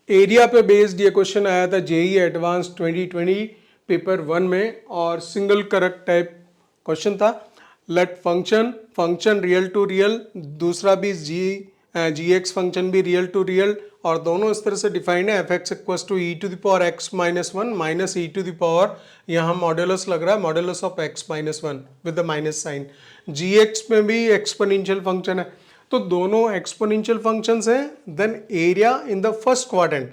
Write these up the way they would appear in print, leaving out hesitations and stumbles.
Area पे based ये question आया था जेई एडवांस 2020 पेपर 1 में और सिंगल करेक्ट टाइप क्वेश्चन था। Let function real to real, दूसरा भी जी एक्स फंक्शन भी रियल टू रियल, और दोनों इस तरह से डिफाइंड है F X equals to E to the power x minus one minus E to the power, यहाँ मॉड्यूलस लग रहा है modulus of X minus one with the minus sign. G X में भी एक्सपोनेंशियल फंक्शन है, तो दोनों एक्सपोनेंशियल फंक्शंस हैं। Then area in the first quadrant,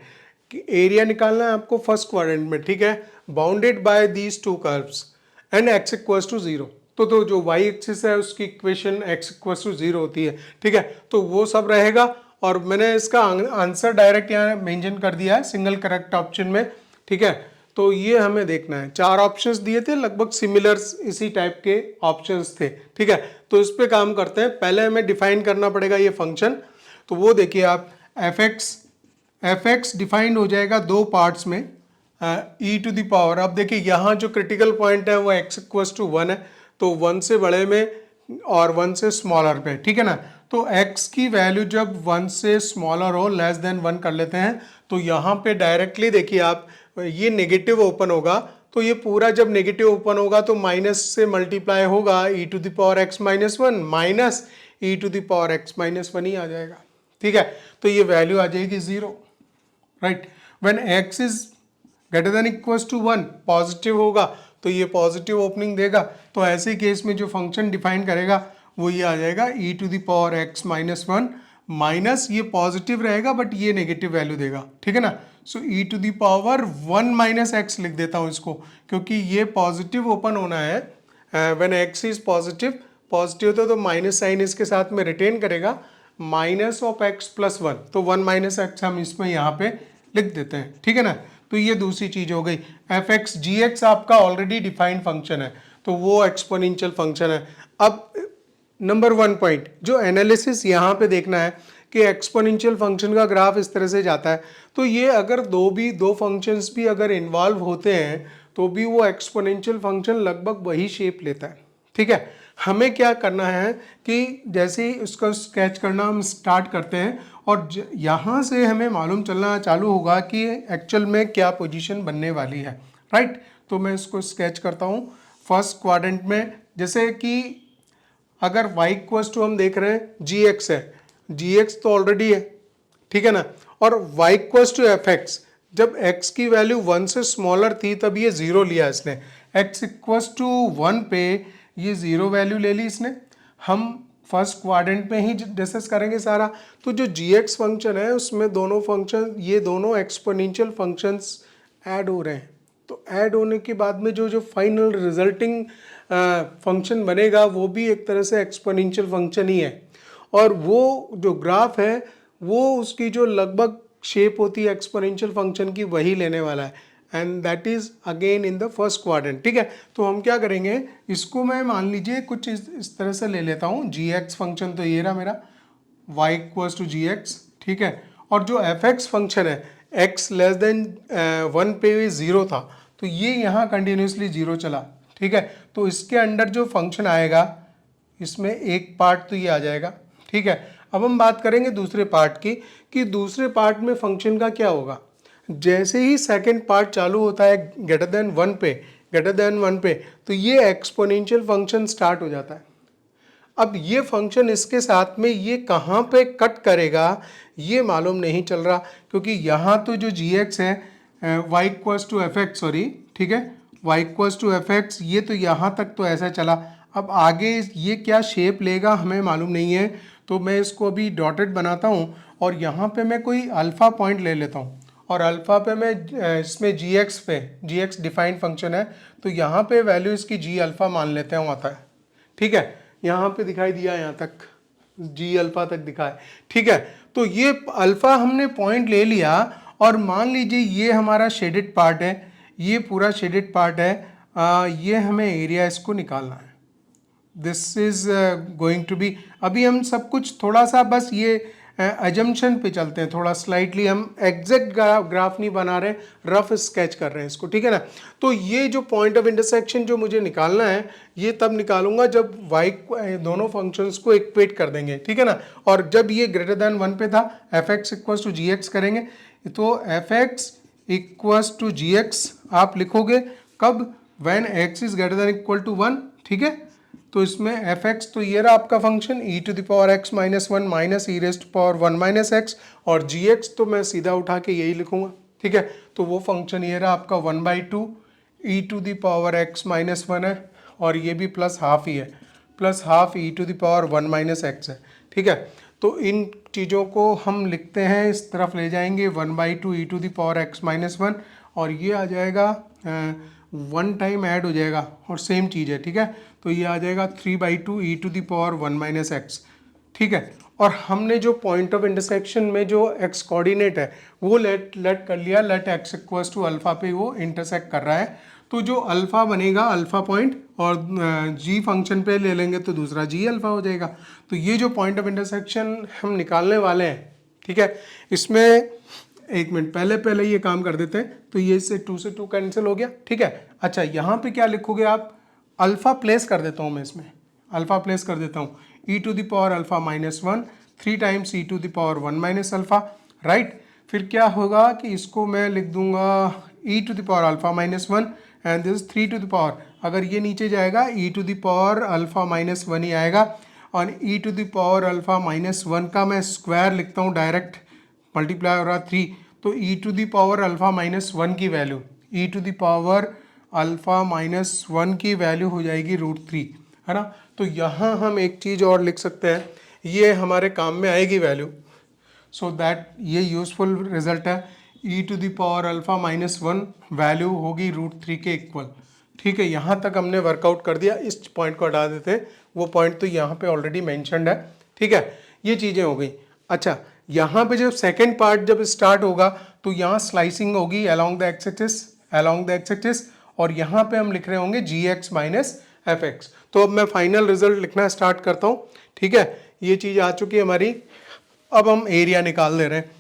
area निकालना है आपको फर्स्ट क्वाड्रेंट में, ठीक है, bounded by these two curves and X equals to zero. तो जो वाई एक्सिस है उसकी equation X equals to zero होती है, ठीक है, तो वो सब रहेगा। और मैंने इसका आंसर डायरेक्ट यहाँ मेंशन कर दिया है सिंगल करेक्ट ऑप्शन में, ठीक है। तो ये हमें देखना है, 4 ऑप्शंस दिए थे, लगभग सिमिलर इसी टाइप के ऑप्शंस थे, ठीक है। तो इस पे काम करते हैं। पहले हमें डिफाइन करना पड़ेगा ये फंक्शन, तो वो देखिए आप एफ एक्स डिफाइंड हो जाएगा दो पार्ट्स में, ई टू द पावर। अब देखिए यहाँ जो क्रिटिकल पॉइंट है वो एक्स इक्वल्स टू 1 है, तो 1 से बड़े में और 1 से स्मॉलर पे, ठीक है ना। तो x की वैल्यू जब 1 से स्मॉलर हो, लेस देन 1 कर लेते हैं, तो यहाँ पे डायरेक्टली देखिए आप ये नेगेटिव ओपन होगा, तो ये पूरा जब नेगेटिव ओपन होगा तो माइनस से मल्टीप्लाई होगा e to the power x minus one minus E to the power x minus one ही आ जाएगा, ठीक है। तो ये वैल्यू आ जाएगी 0, right. When x is greater than equals to 1 positive होगा तो ये पॉजिटिव ओपनिंग देगा, तो ऐसे केस में जो फंक्शन डिफाइन करेगा वो ये आ जाएगा e to the power x minus one minus, ये पॉजिटिव रहेगा बट ये नेगेटिव वैल्यू देगा, ठीक है ना। So e to the power 1 minus x लिख देता हूँ इसको, क्योंकि ये पॉजिटिव ओपन होना है। व्हेन एक्स इज पॉजिटिव होता है तो माइनस साइन इसके साथ में रिटेन करेगा, minus of x plus one, तो 1 माइनस एक्स हम इसमें यहाँ पे लिख देते हैं, ठीक है ना। तो ये दूसरी चीज हो गई। एफ एक्स जी एक्स आपका ऑलरेडी डिफाइंड फंक्शन है, तो वो एक्सपोनेंशियल फंक्शन है। अब नंबर 1 पॉइंट जो एनालिसिस यहाँ पे देखना है कि एक्सपोनेंशियल फंक्शन का ग्राफ इस तरह से जाता है, तो ये अगर दो फंक्शंस भी अगर इन्वॉल्व होते हैं तो भी वो एक्सपोनेंशियल फंक्शन लगभग वही शेप लेता है, ठीक है। हमें क्या करना है कि जैसे ही उसका स्केच करना हम स्टार्ट करते हैं और यहाँ से हमें मालूम चलना चालू होगा कि एक्चुअल में क्या पोजीशन बनने वाली है, राइट। तो मैं इसको स्केच करता हूँ फर्स्ट क्वाड्रेंट में। जैसे कि अगर y इक्वल्स टू हम देख रहे हैं जी एक्स है, जी एक्स तो ऑलरेडी है, ठीक है ना, और y equals to F X, जब x की वैल्यू 1 से स्मॉलर थी तब ये 0 लिया इसने, x इक्वल्स टू 1 पे ये 0 वैल्यू ले ली इसने। हम फर्स्ट क्वाड्रेंट में ही डिस्कस करेंगे सारा। तो जो जी एक्स फंक्शन है उसमें दोनों फंक्शन, ये दोनों एक्सपोनेंशियल फंक्शंस ऐड हो रहे हैं, तो ऐड होने के बाद में जो फाइनल रिजल्टिंग फंक्शन बनेगा वो भी एक तरह से एक्सपोनेंशियल फंक्शन ही है, और वो जो ग्राफ है वो उसकी जो लगभग शेप होती है एक्सपोनेंशियल फंक्शन की वही लेने वाला है, and that is again in the first quadrant, ठीक है। तो हम क्या करेंगे, इसको मैं मान लीजिए कुछ इस तरह से ले लेता हूँ। जी एक्स फंक्शन तो ये रहा मेरा, y equals to G X, ठीक है। और जो एफ एक्स फंक्शन है x लेस देन 1 पे 0 था, तो ये यहाँ कंटिन्यूसली 0 चला, ठीक है। तो इसके अंडर जो फंक्शन आएगा इसमें एक पार्ट तो ये आ जाएगा, ठीक है। अब हम बात करेंगे दूसरे पार्ट की, कि दूसरे पार्ट में फंक्शन का क्या होगा। जैसे ही सेकंड पार्ट चालू होता है ग्रेटर देन 1 पे, तो ये एक्सपोनेंशियल फंक्शन स्टार्ट हो जाता है। अब ये फंक्शन इसके साथ में ये कहाँ पे कट करेगा ये मालूम नहीं चल रहा, क्योंकि यहाँ तो जो जी एक्स है y equals to F X, sorry, ठीक है, y equals to F X, ये तो यहाँ तक तो ऐसा चला। अब आगे ये क्या शेप लेगा हमें मालूम नहीं है, तो मैं इसको अभी डॉटेड बनाता हूँ और यहाँ पे मैं कोई अल्फ़ा पॉइंट ले लेता हूँ, और अल्फ़ा पे मैं इसमें जी एक्स डिफाइंड फंक्शन है, तो यहाँ पे वैल्यू इसकी जी अल्फ़ा मान लेते हैं, आता है, ठीक है। यहाँ पे दिखाई दिया, यहाँ तक जी अल्फ़ा तक दिखा है, ठीक है। तो ये अल्फ़ा हमने पॉइंट ले लिया, और मान लीजिए ये हमारा शेडेड पार्ट है, ये पूरा शेडेड पार्ट है, ये हमें एरिया इसको निकालना है। This is going to be, अभी हम सब कुछ थोड़ा सा बस ये अजम्पशन पे चलते हैं, थोड़ा स्लाइटली, हम एग्जैक्ट ग्राफ नहीं बना रहे, रफ स्केच कर रहे हैं इसको, ठीक है ना। तो ये जो पॉइंट ऑफ इंटरसेक्शन जो मुझे निकालना है ये तब निकालूंगा जब y दोनों फंक्शंस को इक्वेट कर देंगे, ठीक है ना। और जब ये ग्रेटर देन 1 पे था, F X equals to G X करेंगे, तो F X equals to G X आप लिखोगे कब, when X is greater then equal to 1, ठीक है। तो इसमें एफ एक्स तो ये रहा आपका function E to the power x minus one minus E raised power one minus X, और जी एक्स तो मैं सीधा उठा के यही लिखूंगा, ठीक है। तो वो फंक्शन ये रहा आपका 1/2 e to the power x minus one है, और ये भी प्लस हाफ ही है, plus half e to the power one minus x है, ठीक है। तो इन चीज़ों को हम लिखते हैं, इस तरफ ले जाएंगे 1/2 e to the power x minus one, और ये आ जाएगा वन टाइम ऐड हो जाएगा और सेम चीज़ है, ठीक है। तो ये आ जाएगा 3/2 e to the power one minus x, ठीक है। और हमने जो पॉइंट ऑफ इंटरसेक्शन में जो एक्स कोऑर्डिनेट है वो लेट कर लिया, let X equals to alpha पे वो इंटरसेक्ट कर रहा है, तो जो अल्फा बनेगा अल्फा पॉइंट, और जी फंक्शन पे ले लेंगे तो दूसरा जी अल्फा हो जाएगा। तो ये जो पॉइंट ऑफ इंटरसेक्शन हम निकालने वाले हैं, ठीक है, इसमें एक मिनट पहले ये काम कर देते हैं। तो ये से 2 से 2 कैंसिल हो गया, ठीक है। अच्छा, यहाँ पे क्या लिखोगे आप, अल्फा प्लेस कर देता हूँ मैं इसमें, अल्फा प्लेस कर देता हूँ, e to the power alpha minus one 3 times e to the power one minus alpha, right. फिर क्या होगा कि इसको मैं लिख दूंगा e to the power alpha minus one and this 3 to the power, अगर ये नीचे जाएगा e to the power alpha minus one ही आएगा, और e to the power alpha minus one का मैं स्क्वायर लिखता हूँ डायरेक्ट, मल्टीप्लाई हो रहा 3, तो e to the power alpha minus one की value, e to the power alpha minus one की वैल्यू हो जाएगी √3, है ना। तो यहाँ हम एक चीज़ और लिख सकते हैं, ये हमारे काम में आएगी वैल्यू, सो दैट ये यूजफुल रिजल्ट है। E to the power alpha minus one value होगी √3 के इक्वल, ठीक है। यहाँ तक हमने वर्कआउट कर दिया, इस पॉइंट को हटा देते हैं, वो पॉइंट तो यहाँ पे ऑलरेडी मेंशन्ड है, ठीक है। ये चीज़ें हो गई। अच्छा, यहाँ पे जब सेकेंड पार्ट जब स्टार्ट होगा तो यहाँ स्लाइसिंग होगी along the x axis, along the x axis, और यहाँ पे हम लिख रहे होंगे जी एक्स माइनस एफ एक्स। तो अब मैं फाइनल रिजल्ट लिखना स्टार्ट करता हूँ, ठीक है। ये चीज़ आ चुकी है हमारी। अब हम एरिया निकाल ले रहे हैं,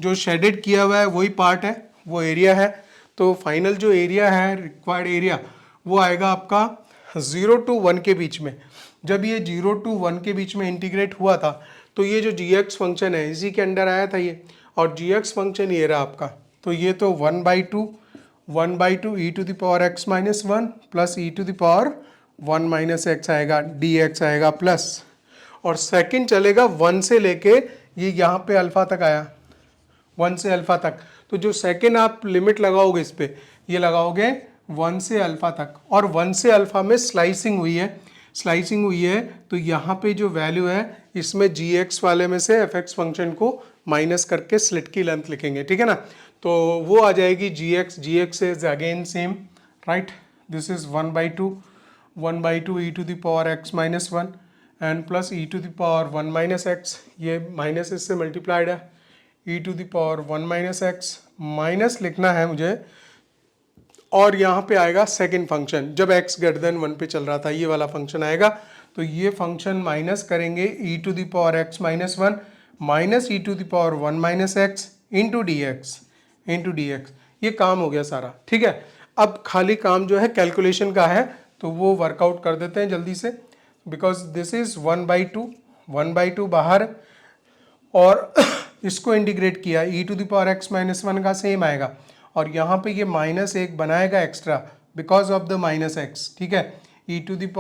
जो शेडेड किया हुआ है वही पार्ट है, वो एरिया है। तो फाइनल जो एरिया है, रिक्वायर्ड एरिया, वो आएगा आपका 0 to 1 के बीच में। जब ये 0 to 1 के बीच में इंटीग्रेट हुआ था तो ये जो जी एक्स फंक्शन है इसी के अंडर आया था ये, और जी एक्स फंक्शन ये रहा आपका। तो ये तो 1/2 e to the power x minus one plus e to the power one minus x आएगा, डी एक्स आएगा प्लस, और सेकंड चलेगा 1 से लेके ये यहाँ पे अल्फा तक आया, 1 से अल्फा तक। तो जो सेकंड आप लिमिट लगाओगे इस पे, ये लगाओगे 1 से अल्फा तक, और 1 से अल्फा में स्लाइसिंग हुई है, स्लाइसिंग हुई है। तो यहाँ पे जो वैल्यू है इसमें जी एक्स वाले में से एफ एक्स फंक्शन को माइनस करके स्लिट की लेंथ लिखेंगे, ठीक है ना। तो वो आ जाएगी g x is again same, right. This is 1/2 e to the power x minus one and plus e to the power one minus x, ये माइनस इससे मल्टीप्लाइड है, e to the power one minus x minus लिखना है मुझे, और यहाँ पे आएगा सेकंड फंक्शन जब x ग्रेटर देन 1 पे चल रहा था, ये वाला फंक्शन आएगा। तो ये फंक्शन माइनस करेंगे e to the power x minus one minus E to the power one minus x into d x, ये काम हो गया सारा, ठीक है। अब खाली काम जो है कैलकुलेशन का है, तो वो वर्कआउट कर देते हैं जल्दी से, बिकॉज दिस इज 1/2 बाहर, और इसको इंटीग्रेट किया e to the power x minus one का सेम आएगा, और यहाँ पे ये माइनस एक बनाएगा extra because of the minus x, ठीक है। E to the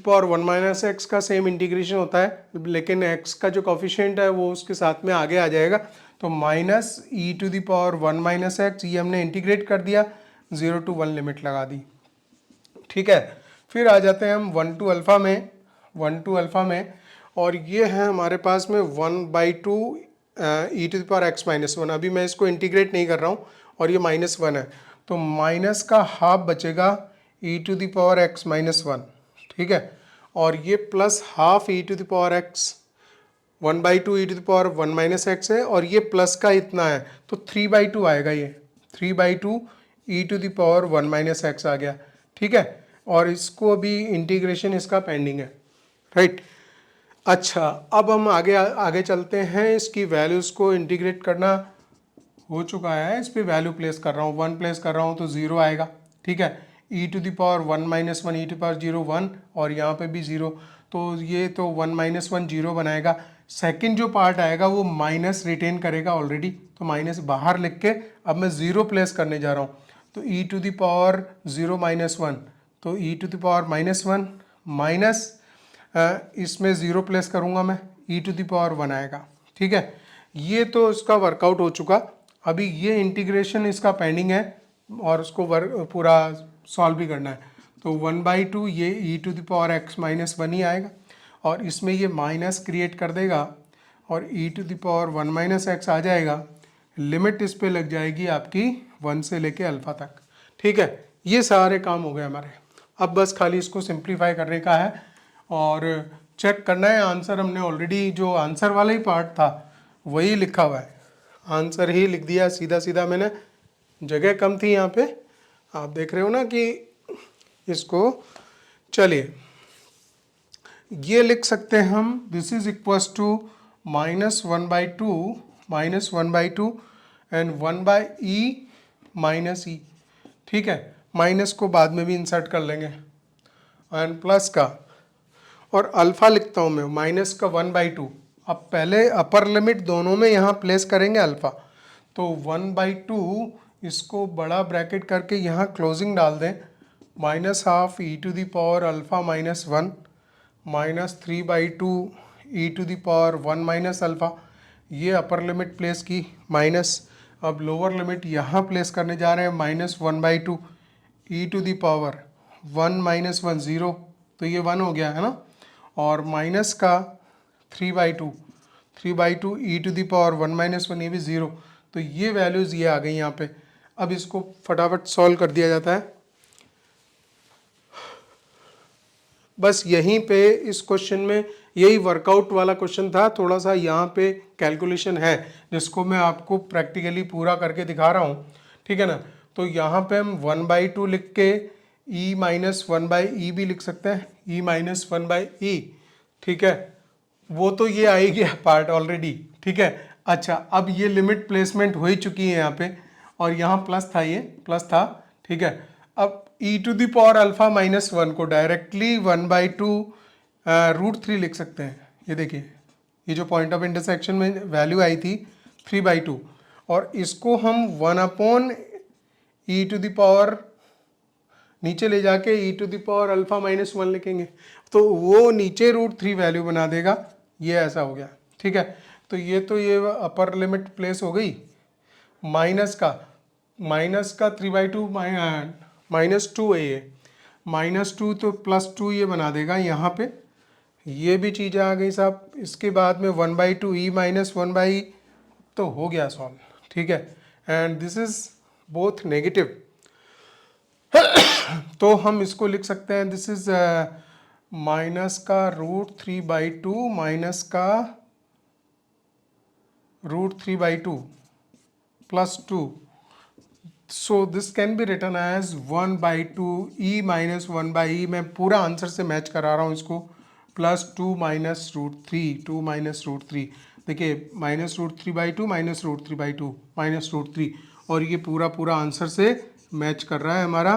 power one minus x का सेम इंटीग्रेशन होता है, लेकिन एक्स का जो कॉफिशिएंट है वो उसके साथ में आगे आ जाएगा। तो minus E to the power one minus x, ये हमने इंटीग्रेट कर दिया, 0 to 1 लिमिट लगा दी, ठीक है। फिर आ जाते हैं हम 1 to अल्फ़ा में, और ये है हमारे पास में 1/2 e to the power x minus one. अभी मैं इसको इंटीग्रेट नहीं कर रहा हूँ, और ये -1 है, तो माइनस का हाफ बचेगा e to the power x minus one, ठीक है। और ये plus half e to the power x, 1/2 e to the power one minus x है, और ये प्लस का इतना है, तो 3/2 आएगा, ये 3/2 e to the power one minus x आ गया, ठीक है। और इसको अभी इंटीग्रेशन इसका पेंडिंग है, राइट। अच्छा, अब हम आगे चलते हैं, इसकी वैल्यूज़ को इंटीग्रेट करना हो चुका है, इस पर वैल्यू प्लेस कर रहा हूँ, 1 प्लेस कर रहा हूँ तो 0 आएगा, ठीक है। E to the power one minus one e to power 0 1, और यहाँ पे भी 0, तो ये तो 1 - 1 0 बनाएगा। सेकंड जो पार्ट आएगा वो माइनस रिटेन करेगा ऑलरेडी, तो तो माइनस बाहर लिख के अब मैं 0 प्लेस करने जा रहा हूँ, तो e to the power 0 minus 1, तो e to the power minus 1 minus इसमें 0 प्लेस करूँगा मैं, e टू द पावर 1 आएगा। ठीक है, ये तो इसका वर्कआउट हो चुका। अभी ये इंटीग्रेशन इसका पेंडिंग है और उसको पूरा सॉल्व भी करना है। तो 1/2 ये e to the power x minus 1 ही आएगा और इसमें ये माइनस क्रिएट कर देगा और e to the power 1 minus x आ जाएगा। लिमिट इस पे लग जाएगी आपकी 1 से लेके अल्फा तक। ठीक है, ये सारे काम हो गए हमारे। अब बस खाली इसको सिंप्लीफाई करने का है और चेक करना है आंसर। हमने ऑलरेडी जो आंसर वाला ही पार्ट था वही लिखा हुआ है, आंसर ही लिख दिया सीधा सीधा मैंने, जगह कम थी यहाँ पे, आप देख रहे हो ना कि इसको। चलिए ये लिख सकते हैं हम, this is equals to -1/2 and 1/e minus e. ठीक है, माइनस को बाद में भी इंसर्ट कर लेंगे एंड प्लस का, और अल्फा लिखता हूँ मैं माइनस का 1/2। अब पहले अपर लिमिट दोनों में यहाँ प्लेस करेंगे अल्फा, तो 1/2 इसको बड़ा ब्रैकेट करके यहाँ क्लोजिंग डाल दें, -12 e to the power alpha minus 1 -3/2 e to the power 1 minus alpha. ये अपर लिमिट प्लेस की माइनस। अब लोअर लिमिट यहाँ प्लेस करने जा रहे हैं, -1/2 e to the power 1 minus 1 0, तो ये 1 हो गया है ना, और माइनस का 3/2 e to the power 1 minus 1, ये भी 0, तो ये वैल्यूज़ ये आ गई यहाँ पे। अब इसको फटाफट सॉल्व कर दिया जाता है। बस यहीं पे इस क्वेश्चन में यही वर्कआउट वाला क्वेश्चन था, थोड़ा सा यहाँ पे कैलकुलेशन है जिसको मैं आपको प्रैक्टिकली पूरा करके दिखा रहा हूँ। ठीक है ना, तो यहाँ पे हम 1/2 लिख के e माइनस 1/e भी लिख सकते हैं, e माइनस 1/e। ठीक है, वो तो ये आ ही गया पार्ट ऑलरेडी। ठीक है, अच्छा अब ये लिमिट प्लेसमेंट हो ही चुकी है यहाँ पे, और यहाँ प्लस था, ये प्लस था। ठीक है, अब e to the power alpha minus 1 को डायरेक्टली 1/2 √3 लिख सकते हैं। ये देखिए, ये जो पॉइंट ऑफ इंटरसेक्शन में वैल्यू आई थी 3/2, और इसको हम 1/e टू द पावर नीचे ले जाके e to the power alpha minus 1 लिखेंगे, तो वो नीचे √3 वैल्यू बना देगा। ये ऐसा हो गया। ठीक है, तो ये अपर लिमिट प्लेस हो गई। माइनस का 3/2 -2 है, ये -2 तो +2 ये बना देगा यहाँ पे। ये भी चीज़ें आ गई साहब। इसके बाद में 1/2 e माइनस 1/e, तो हो गया सॉल्व। ठीक है, and this is both negative, तो हम इसको लिख सकते हैं, दिस इज माइनस का √3/2 माइनस का √3/2 +2, so this can be written as 1/2 e minus 1/e। मैं पूरा आंसर से मैच करा रहा हूँ इसको, +2 माइनस √3 देखिए, -√3/2 -√3/2 -√3, और ये पूरा आंसर से मैच कर रहा है हमारा।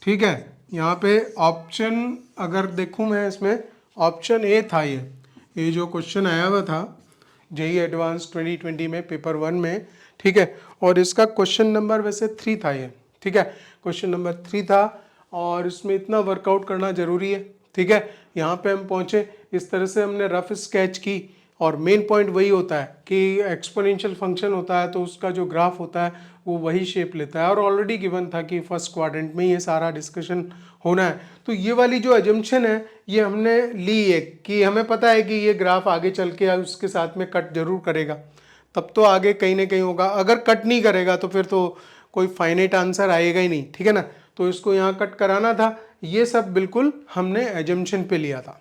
ठीक है, यहाँ पे ऑप्शन अगर देखूँ मैं, इसमें ऑप्शन ए था, ये जो क्वेश्चन आया हुआ था जेईई एडवांस 2020 में पेपर 1 में। ठीक है, और इसका क्वेश्चन नंबर वैसे 3 था ये। ठीक है, क्वेश्चन नंबर 3 था और इसमें इतना वर्कआउट करना ज़रूरी है। ठीक है, यहाँ पे हम पहुँचे, इस तरह से हमने रफ स्केच की, और मेन पॉइंट वही होता है कि एक्सपोनेंशियल फंक्शन होता है तो उसका जो ग्राफ होता है वो वही शेप लेता है, और ऑलरेडी गिवन था कि फर्स्ट क्वाड्रेंट में ये सारा डिस्कशन होना है। तो ये वाली जो एजम्पशन है ये हमने ली है कि हमें पता है कि ये ग्राफ आगे चल के उसके साथ में कट जरूर करेगा, तब तो आगे कहीं ना कहीं होगा। अगर कट नहीं करेगा तो फिर तो कोई फाइनाइट आंसर आएगा ही नहीं। ठीक है ना, तो इसको यहाँ कट कराना था। ये सब बिल्कुल हमने एजम्पशन पे लिया था।